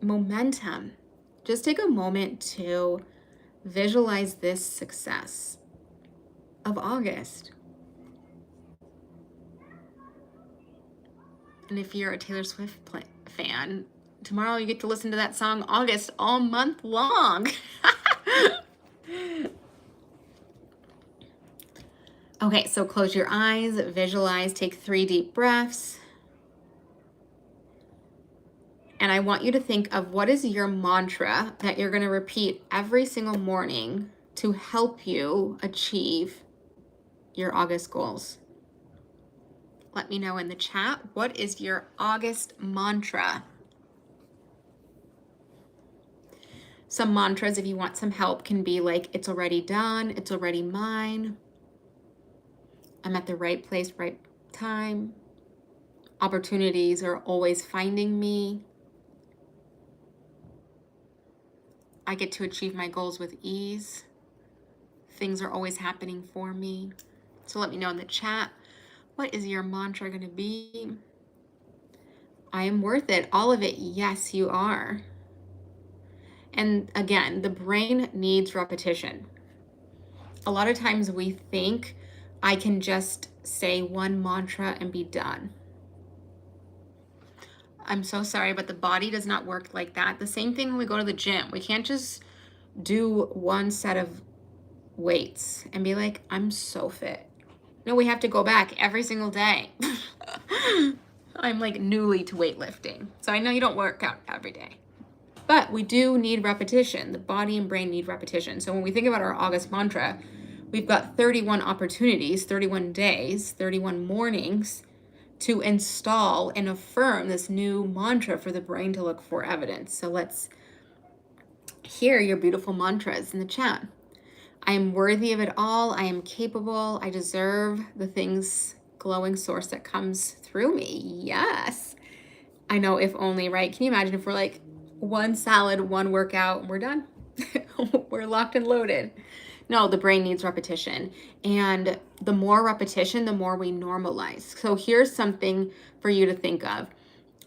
momentum. Just take a moment to visualize this success of August. And if you're a Taylor Swift fan, tomorrow you get to listen to that song August all month long. Okay, so close your eyes, visualize, take 3 deep breaths. And I want you to think of what is your mantra that you're going to repeat every single morning to help you achieve your August goals. Let me know in the chat, what is your August mantra? Some mantras, if you want some help, can be like, it's already done, it's already mine, I'm at the right place, right time, opportunities are always finding me, I get to achieve my goals with ease, things are always happening for me. So let me know in the chat, what is your mantra going to be? I am worth it. All of it. Yes, you are. And again, the brain needs repetition. A lot of times we think I can just say one mantra and be done. I'm so sorry, but the body does not work like that. The same thing when we go to the gym. We can't just do one set of weights and be like, I'm so fit. No, we have to go back every single day. I'm like newly to weightlifting. So I know you don't work out every day. But we do need repetition. The body and brain need repetition. So when we think about our August mantra, we've got 31 opportunities, 31 days, 31 mornings to install and affirm this new mantra for the brain to look for evidence. So let's hear your beautiful mantras in the chat. I am worthy of it all. I am capable. I deserve the things, glowing source that comes through me. Yes. I know, if only, right? Can you imagine if we're like one salad, one workout, and we're done? We're locked and loaded. No, the brain needs repetition. And the more repetition, the more we normalize. So here's something for you to think of.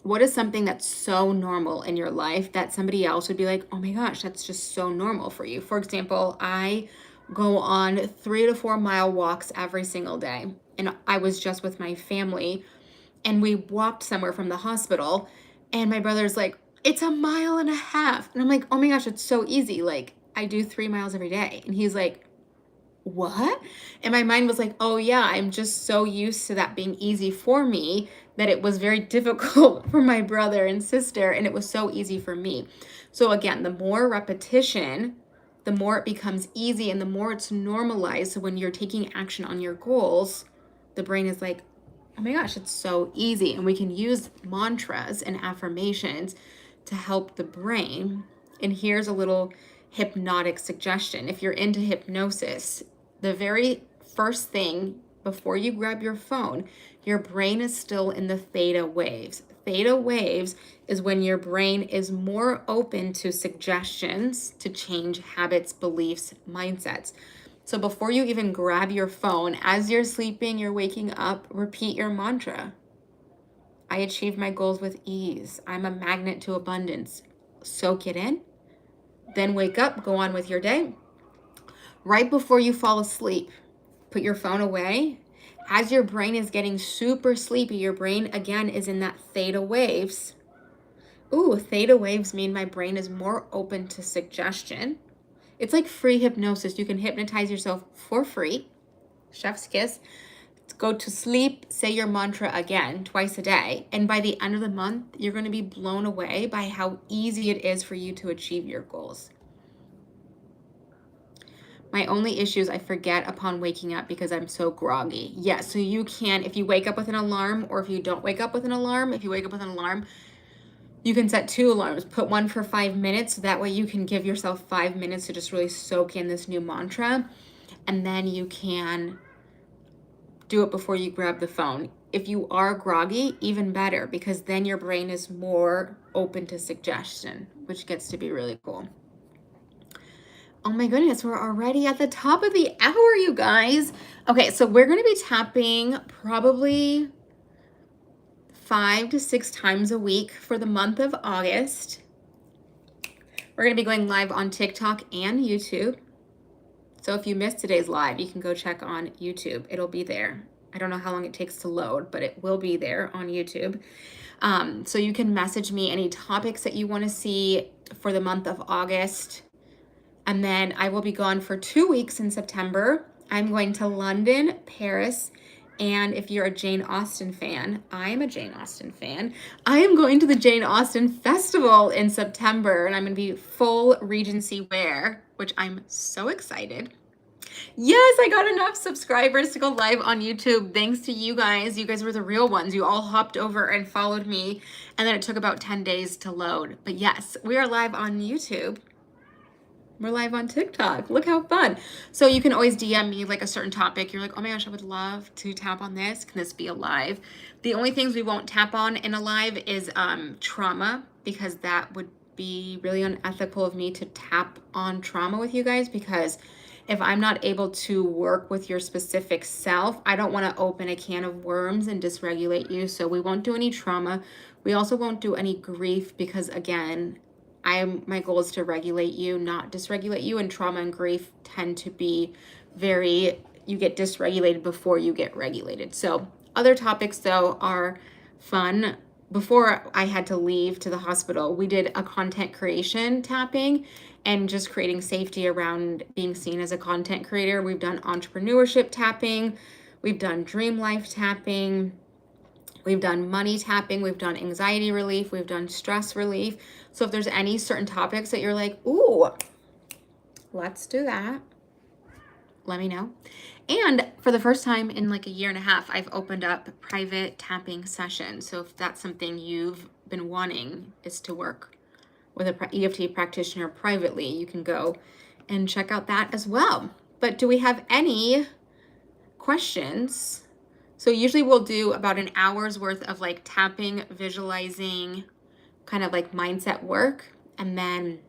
What is something that's so normal in your life that somebody else would be like, oh my gosh, that's just so normal for you? For example, I go on 3 to 4 mile walks every single day. And I was just with my family and we walked somewhere from the hospital. And my brother's like, it's 1.5 miles. And I'm like, oh my gosh, it's so easy. Like, I do 3 miles every day. And he's like, what? And my mind was like, oh yeah, I'm just so used to that being easy for me that it was very difficult for my brother and sister, and it was so easy for me. So again, the more repetition, the more it becomes easy and the more it's normalized. So when you're taking action on your goals, the brain is like, oh my gosh, it's so easy. And we can use mantras and affirmations to help the brain. And here's a little hypnotic suggestion. If you're into hypnosis, the very first thing before you grab your phone, your brain is still in the theta waves. Theta waves is when your brain is more open to suggestions to change habits, beliefs, mindsets. So before you even grab your phone, as you're sleeping, you're waking up, repeat your mantra. I achieve my goals with ease. I'm a magnet to abundance. Soak it in. Then wake up, go on with your day. Right before you fall asleep, put your phone away. As your brain is getting super sleepy, your brain again is in that theta waves. Ooh, theta waves mean my brain is more open to suggestion. It's like free hypnosis. You can hypnotize yourself for free. Chef's kiss. Go to sleep, say your mantra again twice a day. And by the end of the month, you're going to be blown away by how easy it is for you to achieve your goals. My only issue is I forget upon waking up because I'm so groggy. Yes, so you can, if you wake up with an alarm or if you don't wake up with an alarm, if you wake up with an alarm, you can set 2 alarms. Put one for 5 minutes. So that way you can give yourself 5 minutes to just really soak in this new mantra. And then you can do it before you grab the phone. If you are groggy, even better, because then your brain is more open to suggestion, which gets to be really cool. Oh my goodness, we're already at the top of the hour, you guys. Okay, so we're going to be tapping probably 5 to 6 times a week for the month of August. We're going to be going live on TikTok and YouTube. So if you missed today's live, you can go check on YouTube. It'll be there. I don't know how long it takes to load, but it will be there on YouTube. So you can message me any topics that you want to see for the month of August. And then I will be gone for 2 weeks in September. I'm going to London, Paris, and if you're a Jane Austen fan, I'm a Jane Austen fan. I am going to the Jane Austen Festival in September, and I'm going to be full Regency wear, which I'm so excited. Yes, I got enough subscribers to go live on YouTube. Thanks to you guys. You guys were the real ones. You all hopped over and followed me, and then it took about 10 days to load. But yes, we are live on YouTube. We're live on TikTok. Look how fun. So you can always DM me like a certain topic. You're like, oh my gosh, I would love to tap on this. Can this be a live? The only things we won't tap on in a live is trauma, because that would be really unethical of me to tap on trauma with you guys, because if I'm not able to work with your specific self, I don't want to open a can of worms and dysregulate you. So we won't do any trauma. We also won't do any grief, because again, my goal is to regulate you, not dysregulate you, and trauma and grief tend to be you get dysregulated before you get regulated. So other topics though are fun. Before I had to leave to the hospital, we did a content creation tapping and just creating safety around being seen as a content creator. We've done entrepreneurship tapping, we've done dream life tapping, we've done money tapping, we've done anxiety relief, we've done stress relief. So if there's any certain topics that you're like, ooh, let's do that, let me know. And for the first time in like a year and a half, I've opened up private tapping sessions. So if that's something you've been wanting, is to work with a EFT practitioner privately, you can go and check out that as well. But do we have any questions? So usually we'll do about an hour's worth of like tapping, visualizing, kind of like mindset work, and then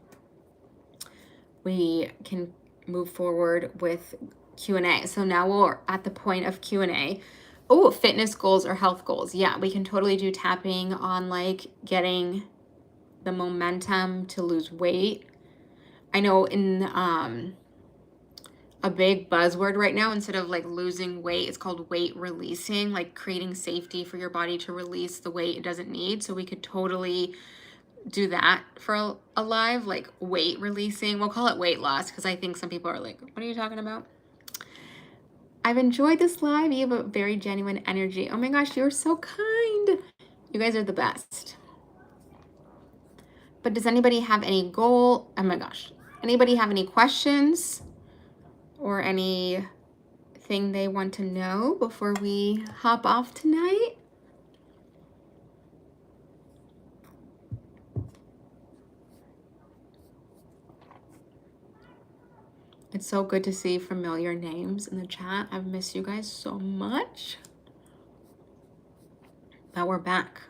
we can move forward with Q&A. So now we're at the point of Q&A. Oh, fitness goals or health goals. Yeah, we can totally do tapping on like getting the momentum to lose weight. I know in a big buzzword right now, instead of like losing weight, it's called weight releasing, like creating safety for your body to release the weight it doesn't need. So we could totally do that for a live, like weight releasing. We'll call it weight loss because I think some people are like, what are you talking about? I've enjoyed this live. You have a very genuine energy. Oh my gosh, you're so kind. You guys are the best. But does anybody have any goal? Oh my gosh. Anybody have any questions or anything they want to know before we hop off tonight? It's so good to see familiar names in the chat. I've missed you guys so much. But we're back.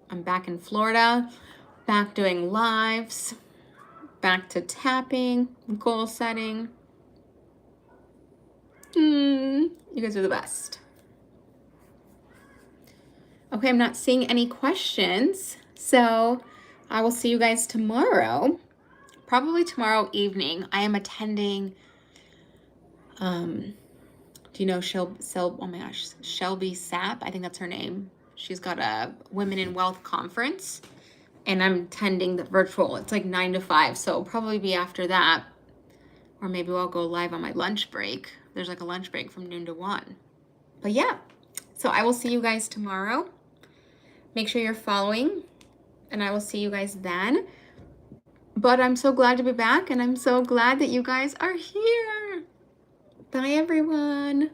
I'm back in Florida, back doing lives, back to tapping, goal setting. You guys are the best. Okay, I'm not seeing any questions, so I will see you guys tomorrow. Probably tomorrow evening. I am attending, do you know oh my gosh, Shelby Sapp? I think that's her name. She's got a Women in Wealth conference, and I'm attending the virtual. It's like 9 to 5, so it'll probably be after that. Or maybe I'll go live on my lunch break. There's like a lunch break from noon to 1. But yeah, so I will see you guys tomorrow. Make sure you're following, and I will see you guys then. But I'm so glad to be back, and I'm so glad that you guys are here. Bye, everyone.